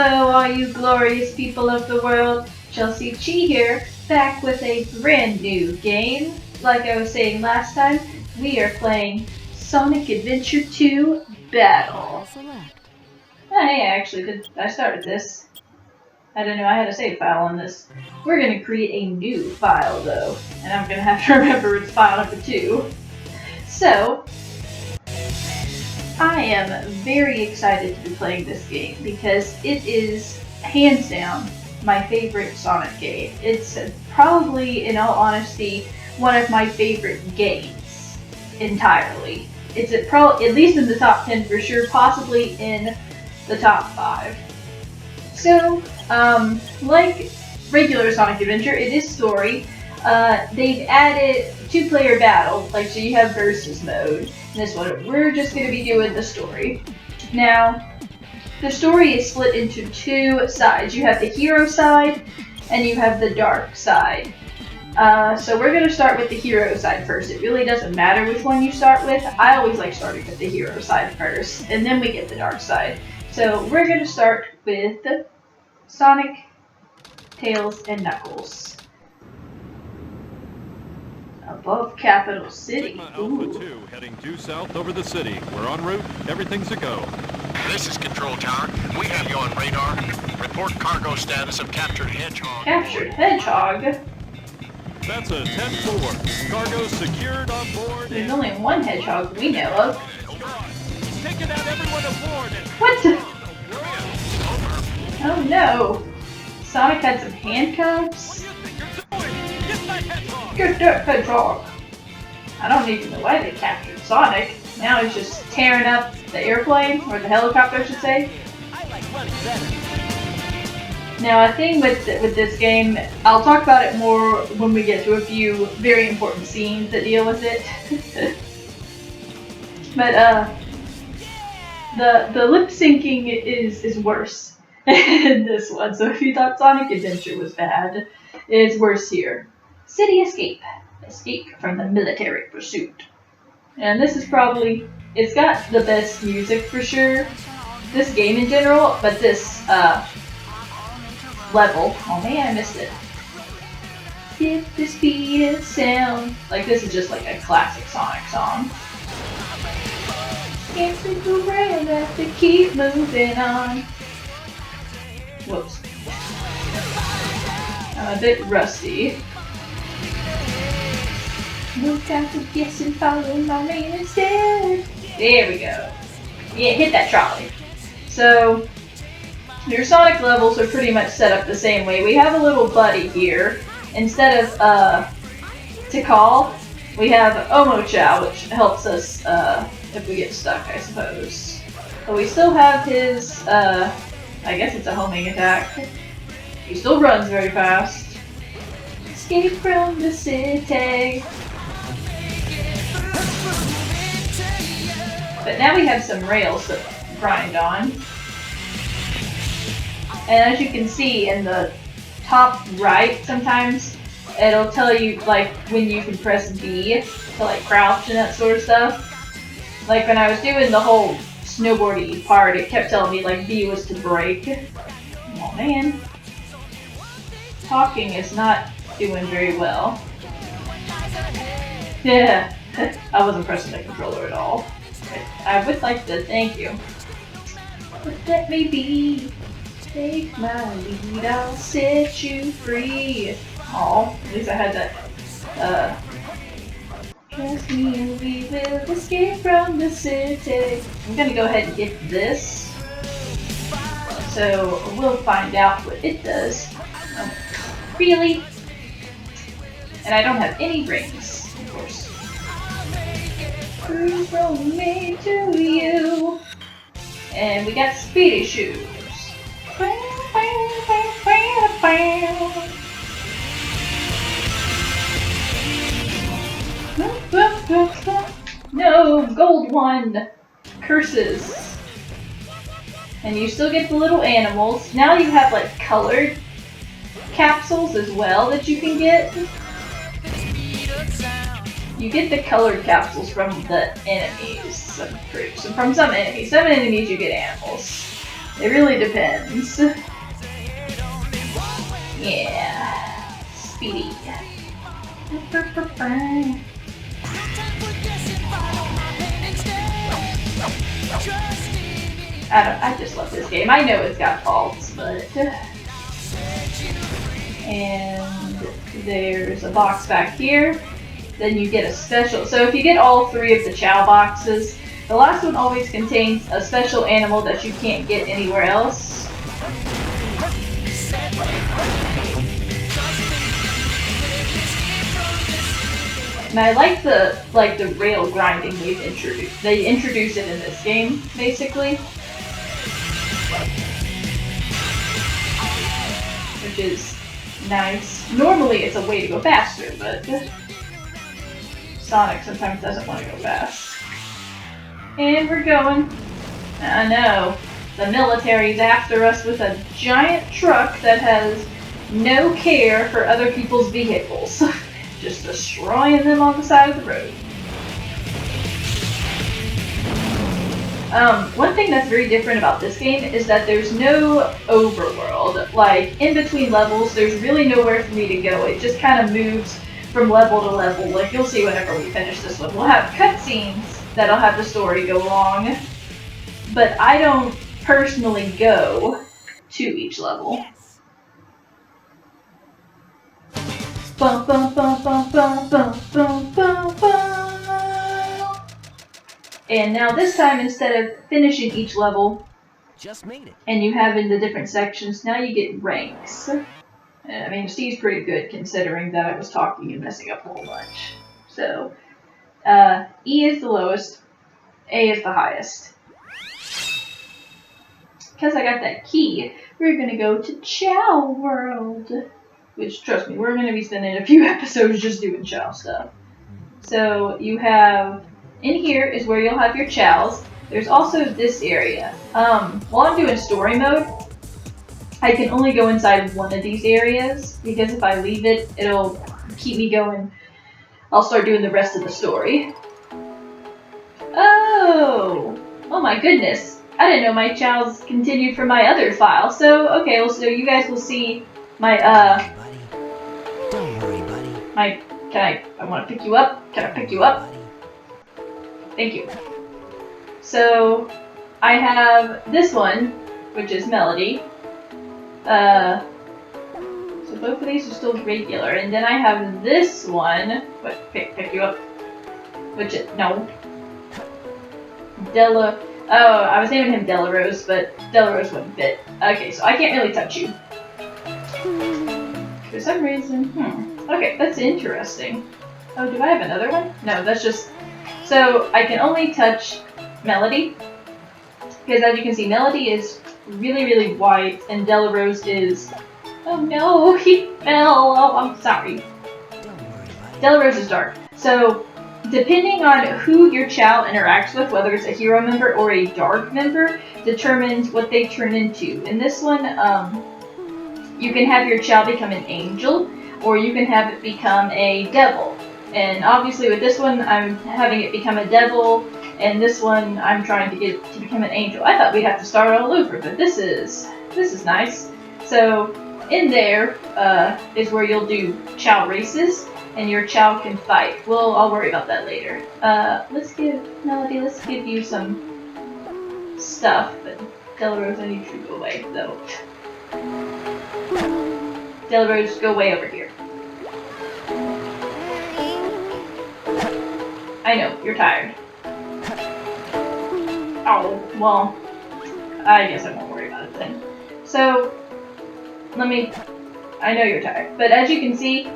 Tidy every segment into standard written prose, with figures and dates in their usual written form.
Hello, all you glorious people of the world. Chelsea-Chee here, back with a brand new game. Like I was saying last time, we are playing Sonic Adventure 2 Battle. I started this. I didn't know I had a save file on this. We're going to create a new file though, and I'm going to have to remember it's file number 2. So, I am very excited to be playing this game because it is, hands down, my favorite Sonic game. It's probably, in all honesty, one of my favorite games entirely. It's at least in the top 10 for sure, possibly in the top 5. So, like regular Sonic Adventure, it is story. They've added 2-player battle, like so you have versus mode. In this one, we're just going to be doing the story. Now, the story is split into 2 sides. You have the hero side, and you have the dark side. So we're going to start with the hero side first. It really doesn't matter which one you start with. I always like starting with the hero side first, and then we get the dark side. So we're going to start with Sonic, Tails, and Knuckles. Above Capital City. Alpha 2 heading due south over the city. We're en route. Everything's a go. This is Control Tower. We have you on radar. Report cargo status of captured Hedgehog. Captured Hedgehog? That's a 10-4. Cargo secured on board. There's only one Hedgehog we know of. He's taking out everyone aboard. What the? Oh no. Sonic had some handcuffs? Get that Hedgehog! I don't even know why they captured Sonic. Now he's just tearing up the airplane, or the helicopter I should say. Now a thing with this game, I'll talk about it more when we get to a few very important scenes that deal with it. But the lip syncing is worse in this one. So if you thought Sonic Adventure was bad, it's worse here. City escape. Escape from the military pursuit. And this is probably, it's got the best music for sure. This game in general, but this level, oh man, I missed it. Get the speed and sound. Like this is just like a classic Sonic song. Can't stick around, have to keep moving on. Whoops. I'm a bit rusty. No time to guess and follow my main instead. There we go. Yeah, hit that trolley. So, your Sonic levels are pretty much set up the same way. We have a little buddy here. Instead of Tikal, we have Chao, which helps us if we get stuck, I suppose. But we still have his, I guess it's a homing attack. He still runs very fast. Escape from the city. But now we have some rails to grind on. And as you can see in the top right, sometimes it'll tell you like when you can press B to like crouch and that sort of stuff. Like when I was doing the whole snowboardy part, it kept telling me like B was to brake. Oh man. Talking is not doing very well. Yeah, I wasn't pressing the controller at all. I would like to thank you. But let me be. Take my lead, I'll set you free. Aw, at least I had that. Trust me and we will escape from the city. I'm gonna go ahead and get this. So we'll find out what it does. Really? And I don't have any rings, of course. From me to you. And we got speedy shoes. No, gold one. Curses. And you still get the little animals. Now you have like colored capsules as well that you can get. You get the colored capsules from the enemies. So from some enemies. Some enemies you get animals. It really depends. Yeah. Speedy. I just love this game. I know it's got faults, but... And there's a box back here. Then you get a special... So if you get all 3 of the Chao boxes, the last one always contains a special animal that you can't get anywhere else. And I like the rail grinding they've introduced. They introduce it in this game, basically. Which is nice. Normally it's a way to go faster, but Sonic sometimes doesn't want to go fast. And we're going. I know. The military's after us with a giant truck that has no care for other people's vehicles. Just destroying them on the side of the road. One thing that's very different about this game is that there's no overworld. Like, in between levels, there's really nowhere for me to go. It just kind of moves from level to level. Like, you'll see whenever we finish this one. We'll have cutscenes that'll have the story go along. But I don't personally go to each level. Bum, bum, bum, bum, bum, bum, bum, bum, bum. And now this time, instead of finishing each level, just made it. And you have in the different sections, now you get ranks. I mean, C's pretty good considering that I was talking and messing up a whole bunch. So, E is the lowest, A is the highest. Because I got that key, we're going to go to Chao World. Which, trust me, we're going to be spending a few episodes just doing Chao stuff. So, you have... In here is where you'll have your Chows. There's also this area. While I'm doing story mode, I can only go inside one of these areas, because if I leave it, it'll keep me going. I'll start doing the rest of the story. Oh! Oh my goodness. I didn't know my Chows continued from my other file. So, okay, well, so you guys will see my, Don't worry, buddy. I want to pick you up. Can I pick you up? Thank you. So, I have this one, which is Melody. So both of these are still regular, and then I have this one. What? Pick you up. Which is no. Della. Oh, I was naming him Delarose, but Delarose wouldn't fit. Okay, so I can't really touch you for some reason. Okay, that's interesting. Oh, do I have another one? No, that's just. So I can only touch Melody, because as you can see, Melody is really, really white, and Delarose is... Oh no, he fell! Oh, I'm sorry. Don't worry, buddy. Delarose is dark. So, depending on who your Chao interacts with, whether it's a hero member or a dark member, determines what they turn into. In this one, you can have your Chao become an angel, or you can have it become a devil. And obviously with this one, I'm having it become a devil, and this one, I'm trying to get it to become an angel. I thought we'd have to start all over, but this is nice. So, in there is where you'll do Chao races, and your Chao can fight. Well, I'll worry about that later. Let's give you some stuff, but Delarose, I need you to go away, though. Delarose, go way over here. I know, you're tired. Oh, well, I guess I won't worry about it then. So, I know you're tired, but as you can see,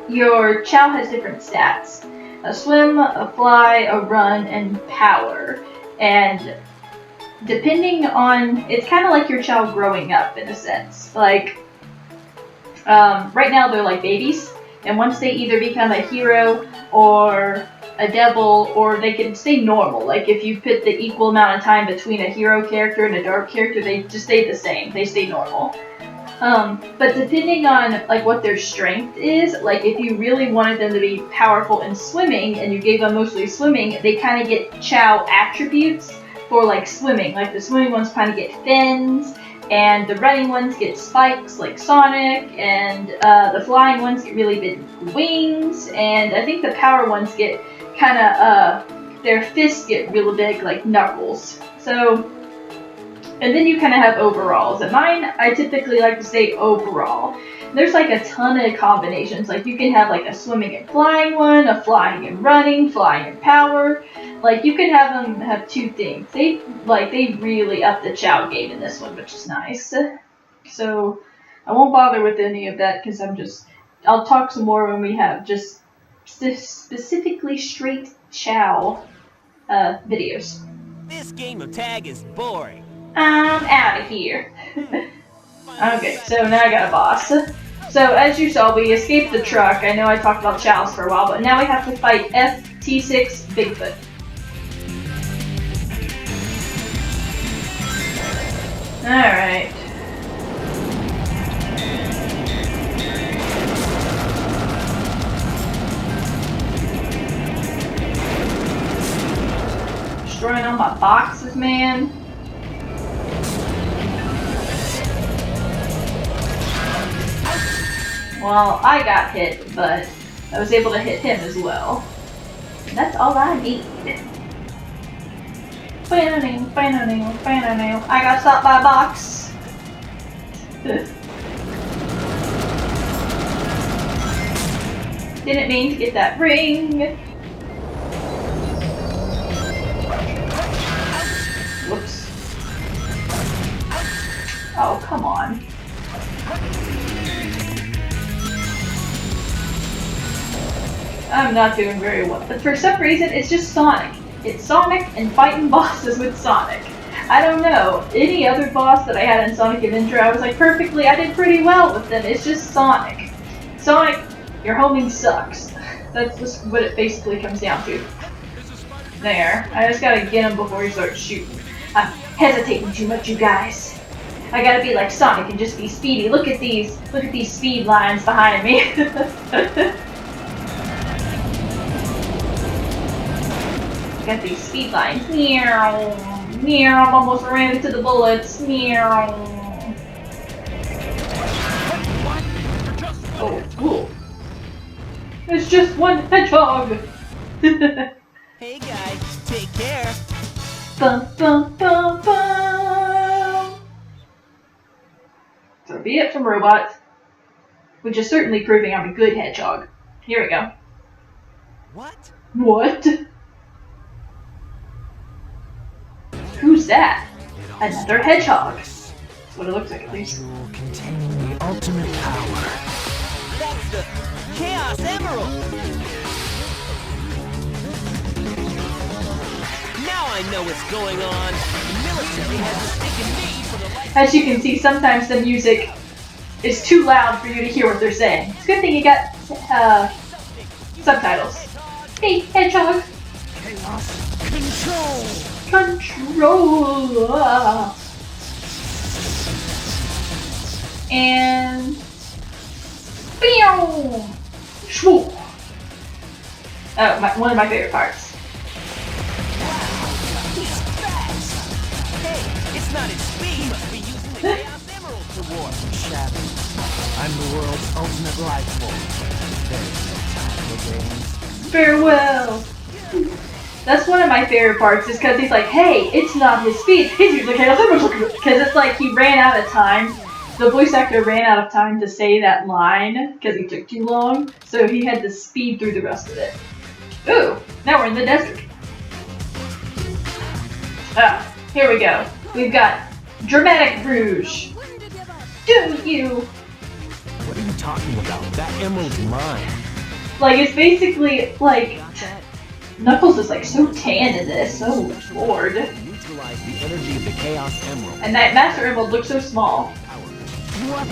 your Chao has different stats. A swim, a fly, a run, and power. And depending on, it's kind of like your Chao growing up in a sense. Like, right now they're like babies, and once they either become a hero or a devil, or they can stay normal. Like if you put the equal amount of time between a hero character and a dark character, they just stay the same. They stay normal. But depending on like what their strength is, like if you really wanted them to be powerful in swimming and you gave them mostly swimming, they kind of get Chao attributes for like swimming. Like the swimming ones kind of get fins, and the running ones get spikes like Sonic, and the flying ones get really big wings, and I think the power ones get kind of, their fists get really big like Knuckles. So, and then you kind of have overalls. And mine, I typically like to say overall. There's like a ton of combinations. Like you can have like a swimming and flying one, a flying and running, flying and power. Like you can have them have two things. They really up the Chao game in this one, which is nice. So I won't bother with any of that because I'll talk some more when we have just specifically straight Chao videos. This game of tag is boring. I'm out of here. Okay, so now I got a boss. So as you saw, we escaped the truck. I know I talked about Chows for a while, but now we have to fight FT6 Bigfoot. Alright. Destroying all my boxes, man. Well, I got hit, but I was able to hit him as well. And that's all I need. I got stopped by a box. Didn't mean to get that ring. Whoops. Oh, come on. I'm not doing very well. But for some reason, it's just Sonic. It's Sonic and fighting bosses with Sonic. I don't know. Any other boss that I had in Sonic Adventure, I was like, perfectly, I did pretty well with them. It's just Sonic. Sonic, your homing sucks. That's just what it basically comes down to. There. I just gotta get him before he starts shooting. I'm hesitating too much, you guys. I gotta be like Sonic and just be speedy. Look at these speed lines behind me. Got these speed lines. Meow. Meow. I almost ran into the bullets. Meow. Oh, cool. It's just one hedgehog. Hey guys, take care. Bum, bum, bum, bum. So be it from robots, which is certainly proving I'm a good hedgehog. Here we go. What? What? Who's that? Another hedgehog. That's what it looks like, at least. Containing the ultimate power. That's the Chaos Emerald. Now I know what's going on. The military has mistaken me for the light. As you can see, sometimes the music is too loud for you to hear what they're saying. It's a good thing you got subtitles. Hey, hedgehog. Chaos control. Control. And boom. Shwoo. Oh, one of my favorite parts. He's fast. Hey, it's not his speed. He must be using the Chaos Emerald to warp. Shadow. I'm the world's ultimate life form. There's no time for games. Farewell. That's one of my favorite parts, is because he's like, hey, it's not his speed, he's using Chaos Emerald. Because it's like he ran out of time. The voice actor ran out of time to say that line because he took too long, so he had to speed through the rest of it. Ooh, now we're in the desert. Ah, here we go. We've got Dramatic Rouge. Do you? What are you talking about? That emerald's mine. Like, it's basically like Knuckles is like so tan in this, so bored. Neutralize the energy of the Chaos Emerald. And that Master Emerald looks so small. What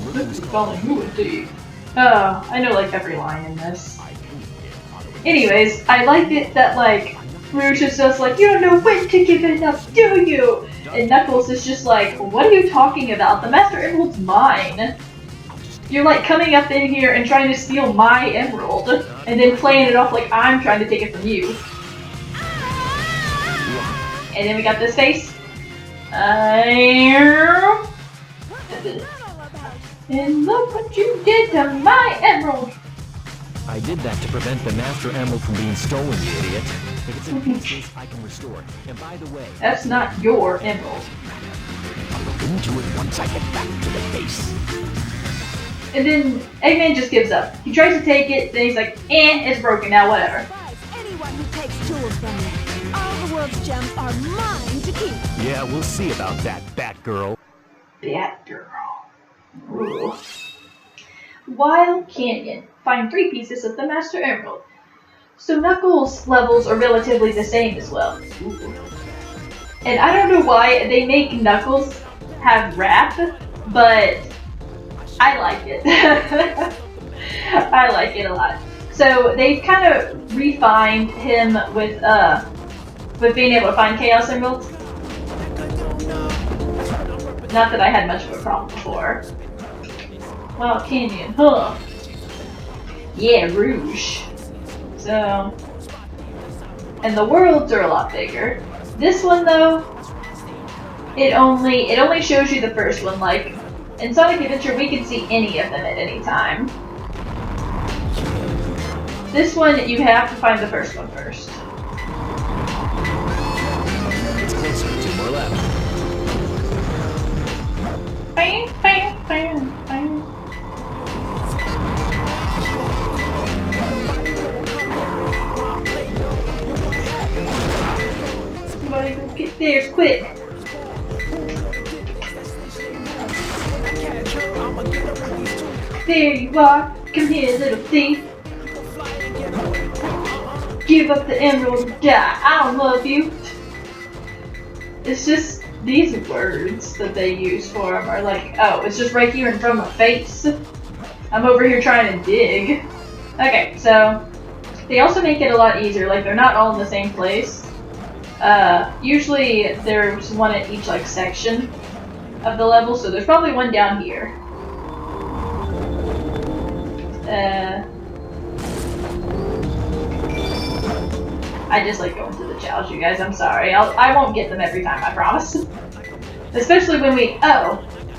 the? This is calling you a thief. Oh, I know like every line in this. Anyways, I like it that like Rouge is just like, you don't know when to give it up, do you? And Knuckles is just like, what are you talking about? The Master Emerald's mine. You're like coming up in here and trying to steal my emerald, and then playing it off like I'm trying to take it from you. And then we got this face. And look what you did to my emerald! I did that to prevent the Master Emerald from being stolen, you idiot. If it's in pieces, I can restore it. And by the way... That's not your emerald. I'll look into it once I get back to the base. And then Eggman just gives up. He tries to take it, then he's like, it's broken now, whatever. Anyone who takes jewels from me. All the world's gems are mine to keep. Yeah, we'll see about that, Batgirl. Batgirl. Ooh. Wild Canyon. Find 3 pieces of the Master Emerald. So Knuckles' levels are relatively the same as well. Ooh. And I don't know why they make Knuckles have rap, but I like it. I like it a lot. So they've kind of refined him with being able to find Chaos Emeralds. Not that I had much of a problem before. Wild Canyon, huh? Yeah, Rouge. So, and the worlds are a lot bigger. This one though, it only shows you the first one. Like in Sonic Adventure, we can see any of them at any time. This one, you have to find the first one first. It's closer, 2 more left. Bang, bang, bang, bang. Somebody go get theirs quick. There you are. Come here, little thief. Give up the emerald and die. I don't love you. It's just these words that they use for them are like, oh, it's just right here in front of my face. I'm over here trying to dig. Okay, so they also make it a lot easier. Like they're not all in the same place. Usually there's one at each like section of the level, so there's probably one down here. I just like going to the Chaos, you guys. I'm sorry. I won't get them every time, I promise. Especially when it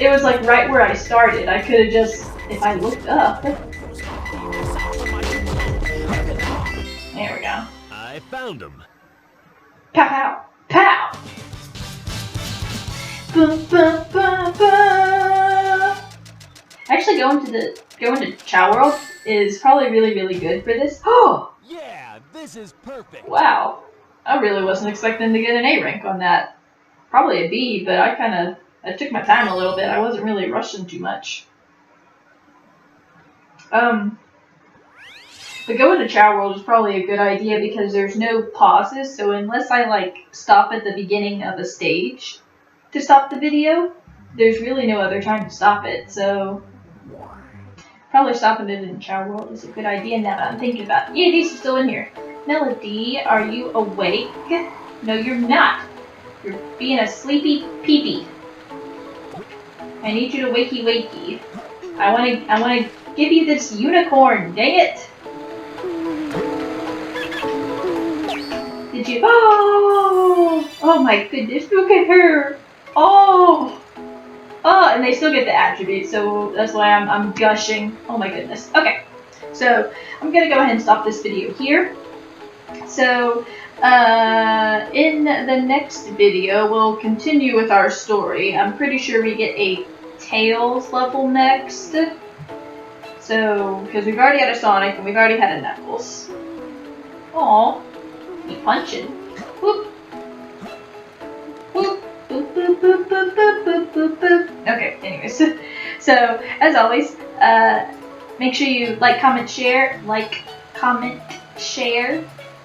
was like right where I started. I could have just, if I looked up. There we go. I found him. Pow, pow, pow! Bum, bum, bum, bum. Actually, going to Chao World is probably really, really good for this. Oh! Yeah, this is perfect. Wow. I really wasn't expecting to get an A rank on that. Probably a B, but I took my time a little bit. I wasn't really rushing too much. But going to Chao World is probably a good idea because there's no pauses, so unless I like stop at the beginning of a stage to stop the video, there's really no other time to stop it, so probably stopping it in Chao World is a good idea now that I'm thinking about it. Yeah, these are still in here. Melody, are you awake? No, you're not. You're being a sleepy peepee. I need you to wakey wakey. I wanna give you this unicorn, dang it! Did you? Oh my goodness, look at her! Oh, and they still get the attributes, so that's why I'm gushing. Oh my goodness. Okay, so I'm gonna go ahead and stop this video here. So, in the next video, we'll continue with our story. I'm pretty sure we get a Tails level next. So, because we've already had a Sonic and we've already had a Knuckles. Aw, he punching. Whoop. Whoop. Boop, boop, boop, boop, boop, boop, boop, boop. Okay, anyways. So, as always, make sure you like, comment, share,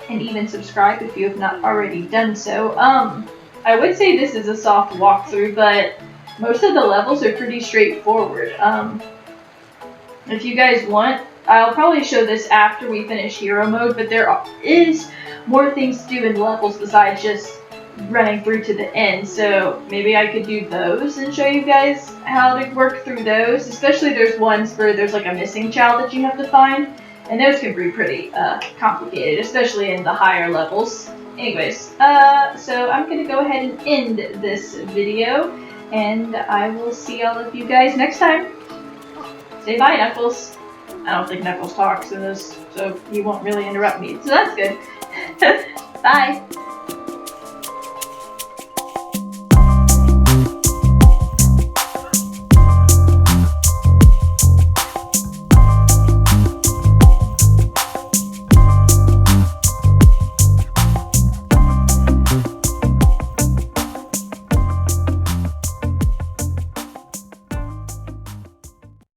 and even subscribe if you have not already done so. I would say this is a soft walkthrough, but most of the levels are pretty straightforward. If you guys want, I'll probably show this after we finish Hero Mode, but there is more things to do in levels besides just running through to the end, so maybe I could do those and show you guys how to work through those. Especially there's ones where there's like a missing child that you have to find, And those can be pretty complicated, especially in the higher levels. Anyways, so I'm going to go ahead and end this video, and I will see all of you guys next time. Say bye, Knuckles. I don't think Knuckles talks in this, so he won't really interrupt me, so that's good. Bye!